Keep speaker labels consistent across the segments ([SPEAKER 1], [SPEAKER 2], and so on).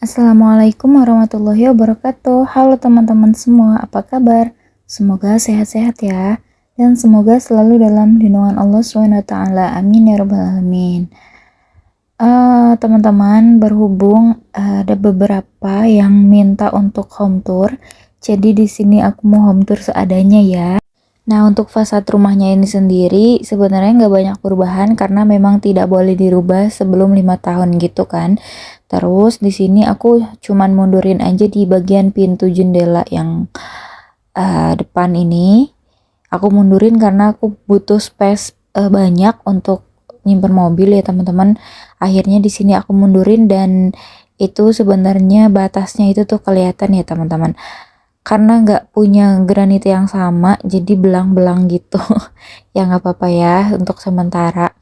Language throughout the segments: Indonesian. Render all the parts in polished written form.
[SPEAKER 1] Assalamualaikum warahmatullahi wabarakatuh. Halo teman-teman semua, apa kabar? Semoga sehat-sehat ya, dan semoga selalu dalam lindungan Allah SWT. Amin ya rabbal alamin. Teman-teman, berhubung ada beberapa yang minta untuk home tour, jadi di sini aku mau home tour seadanya ya. Nah, untuk fasad rumahnya ini sendiri sebenarnya nggak banyak perubahan karena memang tidak boleh dirubah sebelum 5 tahun gitu kan. Terus di sini aku cuman mundurin aja di bagian pintu jendela yang depan ini. Aku mundurin karena aku butuh space banyak untuk nyimpen mobil ya teman-teman. Akhirnya di sini aku mundurin dan itu sebenarnya batasnya itu tuh kelihatan ya teman-teman. Karena nggak punya granit yang sama, jadi belang-belang gitu. Ya nggak apa-apa ya untuk sementara.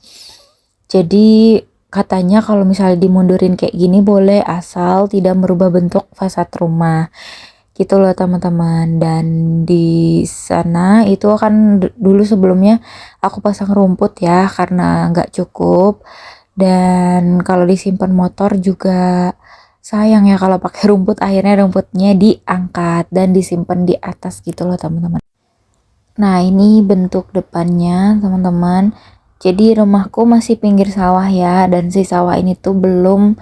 [SPEAKER 1] Jadi katanya kalau misalnya dimundurin kayak gini boleh asal tidak merubah bentuk fasad rumah. Gitu loh teman-teman. Dan di sana itu kan dulu sebelumnya aku pasang rumput ya karena nggak cukup. Dan kalau disimpan motor juga sayang ya kalau pakai rumput, akhirnya rumputnya diangkat dan disimpan di atas gitu loh teman-teman. Nah, ini bentuk depannya teman-teman. Jadi rumahku masih pinggir sawah ya, dan si sawah ini tuh belum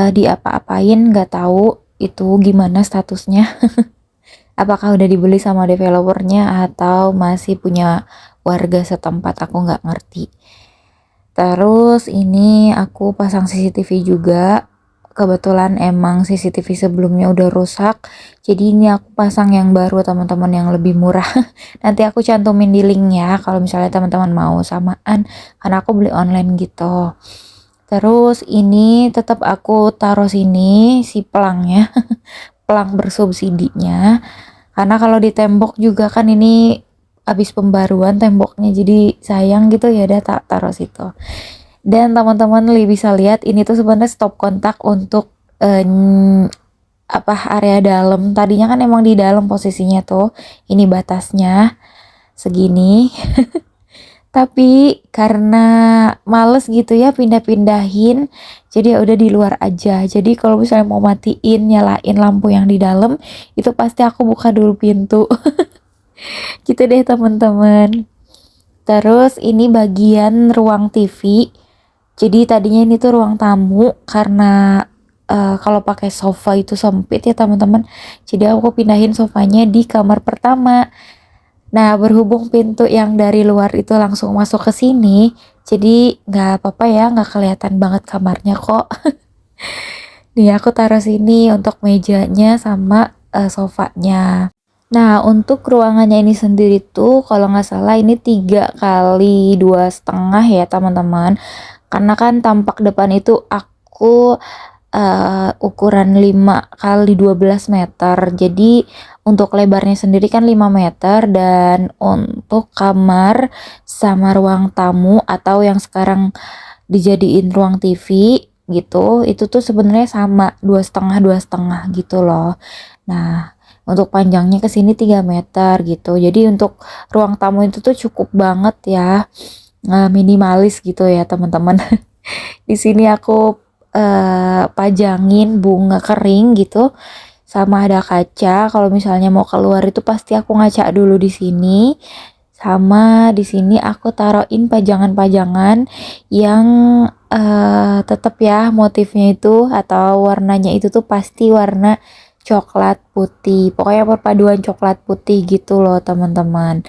[SPEAKER 1] diapa-apain, nggak tahu itu gimana statusnya. Apakah udah dibeli sama developernya atau masih punya warga setempat, aku nggak ngerti. Terus ini aku pasang CCTV juga. Kebetulan emang CCTV sebelumnya udah rusak. Jadi ini aku pasang yang baru teman-teman, yang lebih murah. Nanti aku cantumin di link ya kalau misalnya teman-teman mau samaan, karena aku beli online gitu. Terus ini tetap aku taruh sini si pelangnya. Pelang bersubsidinya. Karena kalau di tembok juga kan ini habis pembaruan temboknya, jadi sayang gitu ya, udah tak taruh situ. Dan teman-teman bisa lihat ini tuh sebenarnya stop kontak untuk area dalam. Tadinya kan emang di dalam posisinya tuh, ini batasnya segini. Tapi karena males gitu ya pindah-pindahin, jadi ya udah di luar aja. Jadi kalau misalnya mau matiin nyalain lampu yang di dalam, itu pasti aku buka dulu pintu. Gitu deh teman-teman. Terus ini bagian ruang TV. Jadi tadinya ini tuh ruang tamu karena kalau pakai sofa itu sempit ya teman-teman. Jadi aku pindahin sofanya di kamar pertama. Nah, berhubung pintu yang dari luar itu langsung masuk ke sini, jadi nggak apa-apa ya, nggak kelihatan banget kamarnya kok. Nih aku taruh sini untuk mejanya sama sofanya. Nah, untuk ruangannya ini sendiri tuh kalau nggak salah ini 3 kali 2,5 ya teman-teman. Karena kan tampak depan itu aku ukuran 5 kali 12 meter. Jadi untuk lebarnya sendiri kan 5 meter, dan untuk kamar sama ruang tamu atau yang sekarang dijadiin ruang TV gitu, itu tuh sebenarnya sama 2,5 gitu loh. Nah, untuk panjangnya ke sini 3 meter gitu. Jadi untuk ruang tamu itu tuh cukup banget ya. Minimalis gitu ya, teman-teman. Di sini aku pajangin bunga kering gitu, sama ada kaca. Kalau misalnya mau keluar itu pasti aku ngaca dulu di sini. Sama di sini aku taruhin pajangan-pajangan yang tetap ya motifnya itu atau warnanya itu tuh pasti warna coklat putih. Pokoknya perpaduan coklat putih gitu loh teman-teman.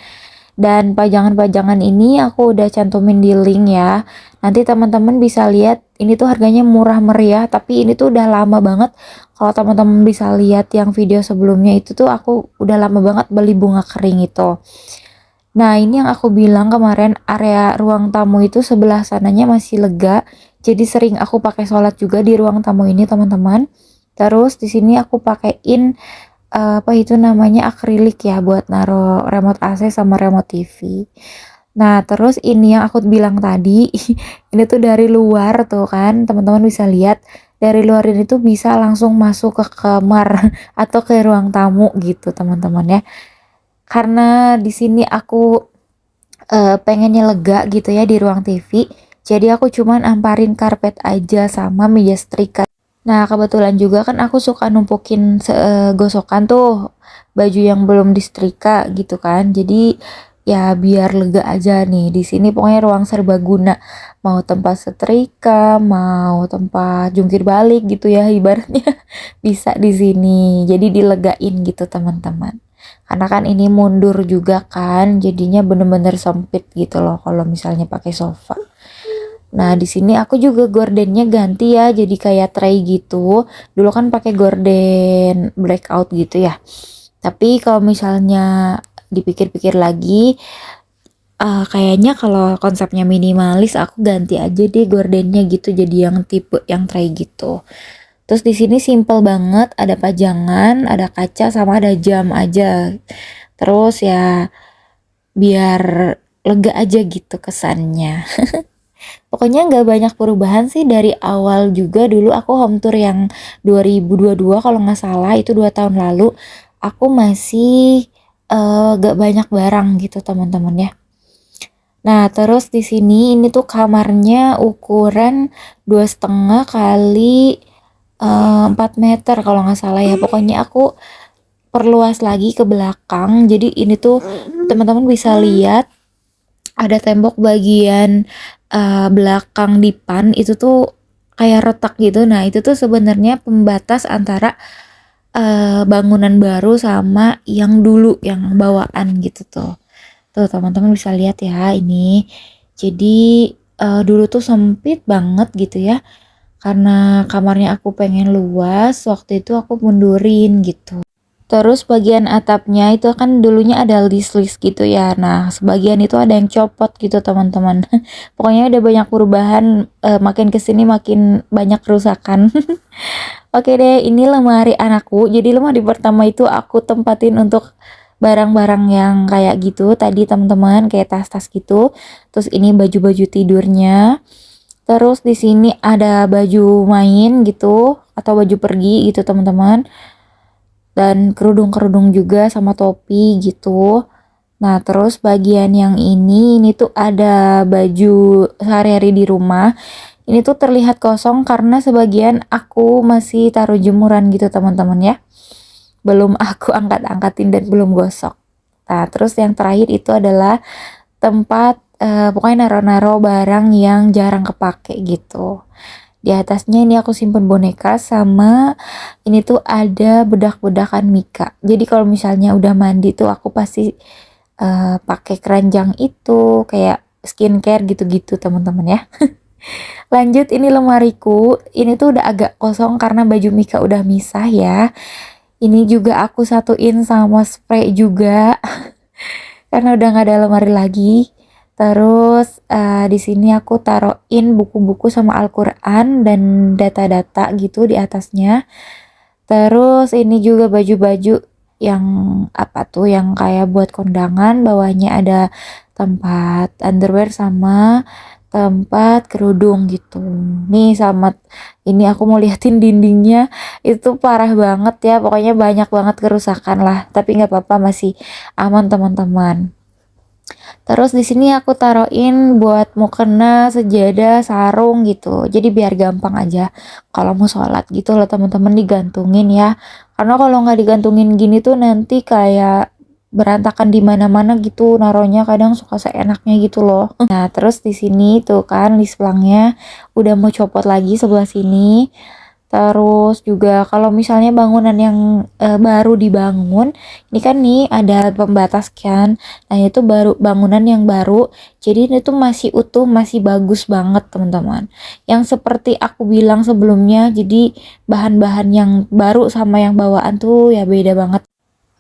[SPEAKER 1] Dan pajangan-pajangan ini aku udah cantumin di link ya. Nanti teman-teman bisa lihat, ini tuh harganya murah meriah, tapi ini tuh udah lama banget. Kalau teman-teman bisa lihat yang video sebelumnya itu tuh aku udah lama banget beli bunga kering itu. Nah, ini yang aku bilang kemarin, area ruang tamu itu sebelah sananya masih lega. Jadi sering aku pakai sholat juga di ruang tamu ini, teman-teman. Terus di sini aku pakein apa itu namanya, akrilik ya, buat naruh remote AC sama remote TV. Nah, terus ini yang aku bilang tadi, ini tuh dari luar tuh kan, teman-teman bisa lihat dari luar ini tuh bisa langsung masuk ke kamar atau ke ruang tamu gitu, teman-teman ya. Karena di sini aku pengennya lega gitu ya di ruang TV, jadi aku cuman amparin karpet aja sama meja setrika. Nah, kebetulan juga kan aku suka numpukin gosokan tuh baju yang belum disetrika gitu kan. Jadi ya biar lega aja nih. Di sini pokoknya ruang serbaguna. Mau tempat setrika, mau tempat jungkir balik gitu ya ibaratnya bisa di sini. Jadi dilegain gitu teman-teman. Karena kan ini mundur juga kan, jadinya bener-bener sempit gitu loh kalau misalnya pakai sofa. Nah, di sini aku juga gordennya ganti ya, jadi kayak tray gitu. Dulu kan pakai gorden blackout gitu ya. Tapi kalau misalnya dipikir-pikir lagi, kayaknya kalau konsepnya minimalis, aku ganti aja deh gordennya gitu, jadi yang tipe yang tray gitu. Terus di sini simple banget, ada pajangan, ada kaca, sama ada jam aja. Terus ya biar lega aja gitu kesannya. Pokoknya nggak banyak perubahan sih dari awal juga. Dulu aku home tour yang 2022 kalau nggak salah, itu 2 tahun lalu. Aku masih nggak banyak barang gitu teman-teman ya. Nah terus di sini ini tuh kamarnya ukuran 2,5 kali 4 meter kalau nggak salah ya. Pokoknya aku perluas lagi ke belakang. Jadi ini tuh teman-teman bisa lihat ada tembok bagian belakang dipan itu tuh kayak retak gitu. Nah, itu tuh sebenarnya pembatas antara bangunan baru sama yang dulu yang bawaan gitu tuh. Tuh teman-teman bisa lihat ya ini. Jadi dulu tuh sempit banget gitu ya. Karena kamarnya aku pengen luas, waktu itu aku mundurin gitu. Terus bagian atapnya itu kan dulunya ada list-list gitu ya. Nah, sebagian itu ada yang copot gitu teman-teman. Pokoknya udah banyak perubahan, makin kesini makin banyak kerusakan. Oke deh, ini lemari anakku. Jadi lemari pertama itu aku tempatin untuk barang-barang yang kayak gitu tadi teman-teman, kayak tas-tas gitu. Terus ini baju-baju tidurnya. Terus di sini ada baju main gitu atau baju pergi gitu teman-teman. Dan kerudung-kerudung juga sama topi gitu. Nah, terus bagian yang ini tuh ada baju sehari-hari di rumah. Ini tuh terlihat kosong karena sebagian aku masih taruh jemuran gitu teman-teman ya. Belum aku angkat-angkatin dan belum gosok. Nah, terus yang terakhir itu adalah tempat pokoknya naro-naro barang yang jarang kepake gitu. Di atasnya ini aku simpen boneka sama ini tuh ada bedak-bedakan Mika. Jadi kalau misalnya udah mandi tuh aku pasti pakai keranjang itu kayak skincare gitu-gitu teman-teman ya. Lanjut ini lemariku. Ini tuh udah agak kosong karena baju Mika udah misah ya. Ini juga aku satuin sama spray juga karena udah nggak ada lemari lagi. Terus di sini aku taruhin buku-buku sama Al-Quran dan data-data gitu di atasnya. Terus ini juga baju-baju yang apa tuh yang kayak buat kondangan, bawahnya ada tempat underwear sama tempat kerudung gitu. Nih sama ini aku mau liatin dindingnya itu parah banget ya. Pokoknya banyak banget kerusakan lah. Tapi nggak apa-apa masih aman teman-teman. Terus di sini aku taruhin buat mukena, sejadah, sarung gitu. Jadi biar gampang aja kalau mau sholat gitu loh teman-teman digantungin ya. Karena kalau nggak digantungin gini tuh nanti kayak berantakan di mana-mana gitu naronya kadang suka seenaknya gitu loh. Nah, terus di sini tuh kan list pelangnya udah mau copot lagi sebelah sini. Terus juga kalau misalnya bangunan yang baru dibangun, ini kan nih ada pembatas kan. Nah, itu baru bangunan yang baru. Jadi ini tuh masih utuh, masih bagus banget, teman-teman. Yang seperti aku bilang sebelumnya, jadi bahan-bahan yang baru sama yang bawaan tuh ya beda banget.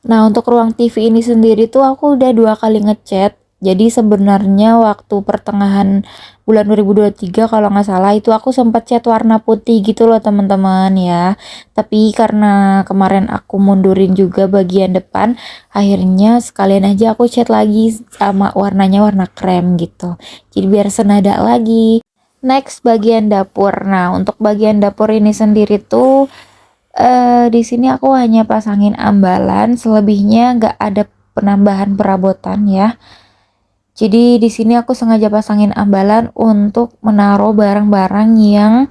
[SPEAKER 1] Nah, untuk ruang TV ini sendiri tuh aku udah 2 kali ngecat. Jadi sebenarnya waktu pertengahan bulan 2023 kalau nggak salah itu aku sempat cat warna putih gitu loh teman-teman ya. Tapi karena kemarin aku mundurin juga bagian depan, akhirnya sekalian aja aku cat lagi sama warnanya warna krem gitu. Jadi biar senada lagi. Next bagian dapur. Nah, untuk bagian dapur ini sendiri tuh di sini aku hanya pasangin ambalan, selebihnya nggak ada penambahan perabotan ya. Jadi di sini aku sengaja pasangin ambalan untuk menaruh barang-barang yang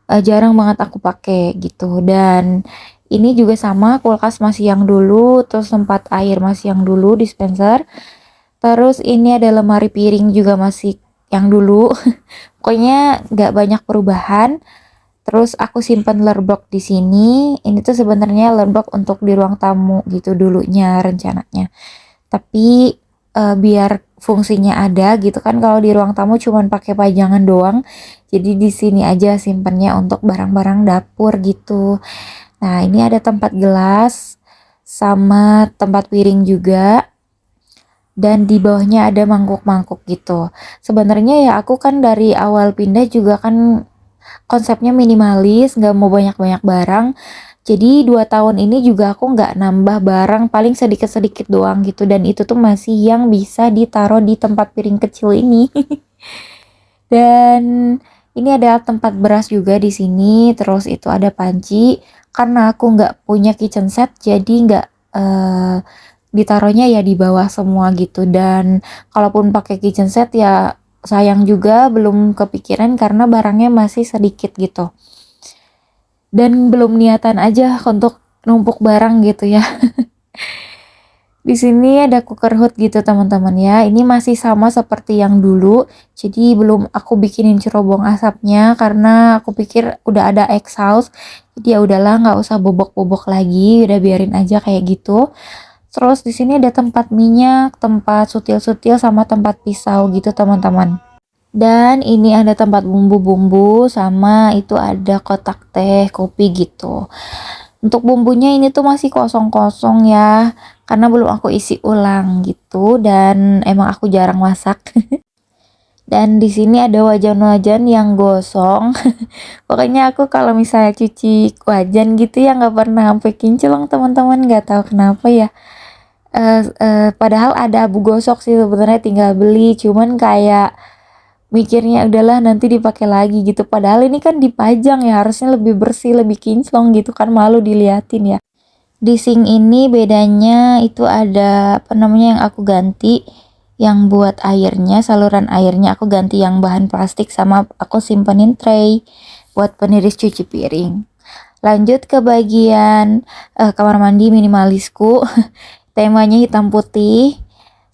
[SPEAKER 1] jarang banget aku pakai gitu. Dan ini juga sama, kulkas masih yang dulu, terus tempat air masih yang dulu, dispenser. Terus ini ada lemari piring juga masih yang dulu. Pokoknya nggak banyak perubahan. Terus aku simpen learbox di sini. Ini tuh sebenarnya learbox untuk di ruang tamu gitu dulunya rencananya. Tapi biar fungsinya ada gitu kan, kalau di ruang tamu cuman pakai pajangan doang. Jadi di sini aja simpennya untuk barang-barang dapur gitu. Nah, ini ada tempat gelas sama tempat piring juga. Dan di bawahnya ada mangkuk-mangkuk gitu. Sebenarnya ya aku kan dari awal pindah juga kan konsepnya minimalis, nggak mau banyak-banyak barang. Jadi 2 tahun ini juga aku nggak nambah barang, paling sedikit-sedikit doang gitu. Dan itu tuh masih yang bisa ditaruh di tempat piring kecil ini. Dan ini ada tempat beras juga di sini. Terus itu ada panci. Karena aku nggak punya kitchen set, jadi nggak ditaruhnya ya di bawah semua gitu. Dan kalaupun pakai kitchen set ya sayang juga, belum kepikiran karena barangnya masih sedikit gitu. Dan belum niatan aja untuk numpuk barang gitu ya. Di sini ada cooker hood gitu teman-teman ya. Ini masih sama seperti yang dulu. Jadi belum aku bikinin cerobong asapnya karena aku pikir udah ada exhaust. Jadi ya udahlah, nggak usah bobok-bobok lagi, udah biarin aja kayak gitu. Terus di sini ada tempat minyak, tempat sutil-sutil sama tempat pisau gitu teman-teman. Dan ini ada tempat bumbu-bumbu sama itu ada kotak teh, kopi gitu. Untuk bumbunya ini tuh masih kosong-kosong ya, karena belum aku isi ulang gitu dan emang aku jarang masak. Dan di sini ada wajan-wajan yang gosong. Pokoknya aku kalau misalnya cuci wajan gitu ya nggak pernah sampai kinclong teman-teman, nggak tahu kenapa ya. Padahal ada abu gosok sih sebenarnya, tinggal beli, cuman kayak mikirnya udahlah nanti dipakai lagi gitu. Padahal ini kan dipajang ya, harusnya lebih bersih, lebih kinclong gitu kan, malu diliatin ya. Di sink ini bedanya itu ada apa namanya yang aku ganti, yang buat airnya, saluran airnya aku ganti yang bahan plastik sama aku simpenin tray buat peniris cuci piring. Lanjut ke bagian kamar mandi minimalisku. Temanya hitam putih.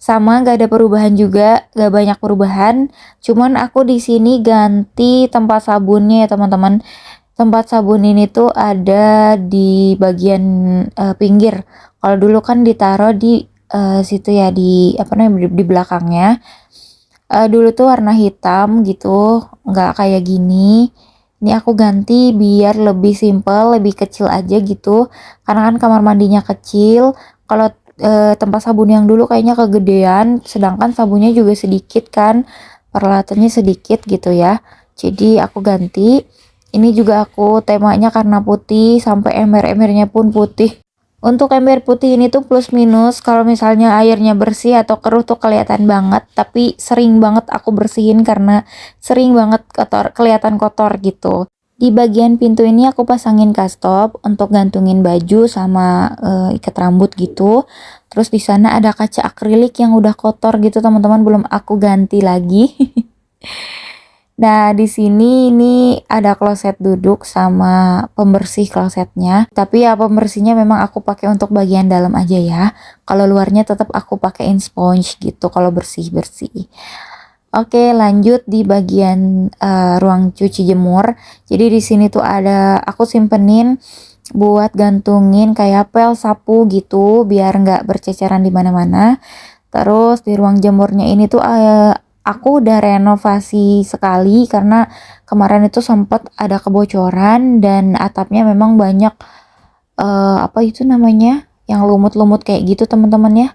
[SPEAKER 1] Sama, gak ada perubahan juga, gak banyak perubahan. Cuman aku di sini ganti tempat sabunnya ya teman-teman. Tempat sabun ini tuh ada di bagian pinggir. Kalau dulu kan ditaruh di situ ya, di apa namanya, di belakangnya. Dulu tuh warna hitam gitu, nggak kayak gini. Ini aku ganti biar lebih simple, lebih kecil aja gitu. Karena kan kamar mandinya kecil. Kalau tempat sabun yang dulu kayaknya kegedean, sedangkan sabunnya juga sedikit kan, peralatannya sedikit gitu ya. Jadi aku ganti. Ini juga aku temanya karena putih, sampai ember-embernya pun putih. Untuk ember putih ini tuh plus minus, kalau misalnya airnya bersih atau keruh tuh kelihatan banget, tapi sering banget aku bersihin karena sering banget kotor, kelihatan kotor gitu. Di bagian pintu ini aku pasangin kastop untuk gantungin baju sama ikat rambut gitu. Terus di sana ada kaca akrilik yang udah kotor gitu teman-teman, belum aku ganti lagi. Nah, di sini ini ada kloset duduk sama pembersih klosetnya. Tapi ya pembersihnya memang aku pakai untuk bagian dalam aja ya. Kalau luarnya tetap aku pakein sponge gitu kalau bersih-bersih. Oke, lanjut di bagian ruang cuci jemur. Jadi di sini tuh ada aku simpenin buat gantungin kayak pel sapu gitu biar nggak berceceran di mana-mana. Terus di ruang jemurnya ini tuh aku udah renovasi sekali karena kemarin itu sempat ada kebocoran dan atapnya memang banyak apa itu namanya, yang lumut-lumut kayak gitu teman-teman ya.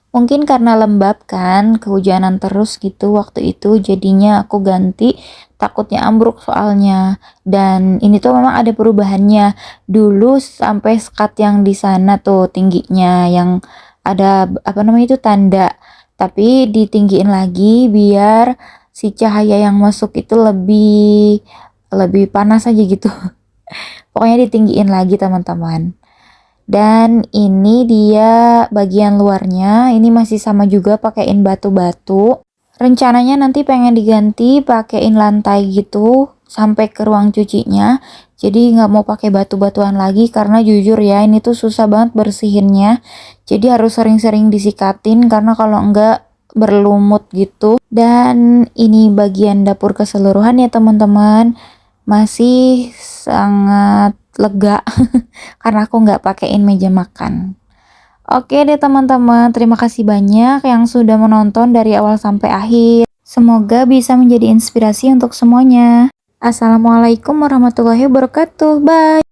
[SPEAKER 1] Mungkin karena lembab kan, kehujanan terus gitu waktu itu, jadinya aku ganti, takutnya ambruk soalnya. Dan ini tuh memang ada perubahannya. Dulu sampai sekat yang di sana tuh tingginya, yang ada apa namanya itu tanda, tapi ditinggiin lagi biar si cahaya yang masuk itu lebih lebih panas aja gitu. Pokoknya ditinggiin lagi teman-teman. Dan ini dia bagian luarnya, ini masih sama juga pakein batu-batu. Rencananya nanti pengen diganti pakein lantai gitu, sampai ke ruang cucinya. Jadi nggak mau pakai batu-batuan lagi karena jujur ya ini tuh susah banget bersihinnya. Jadi harus sering-sering disikatin karena kalau enggak berlumut gitu. Dan ini bagian dapur keseluruhan ya teman-teman. Masih sangat lega karena aku nggak pakein meja makan. Oke deh teman-teman, terima kasih banyak yang sudah menonton dari awal sampai akhir. Semoga bisa menjadi inspirasi untuk semuanya. Assalamualaikum warahmatullahi wabarakatuh. Bye.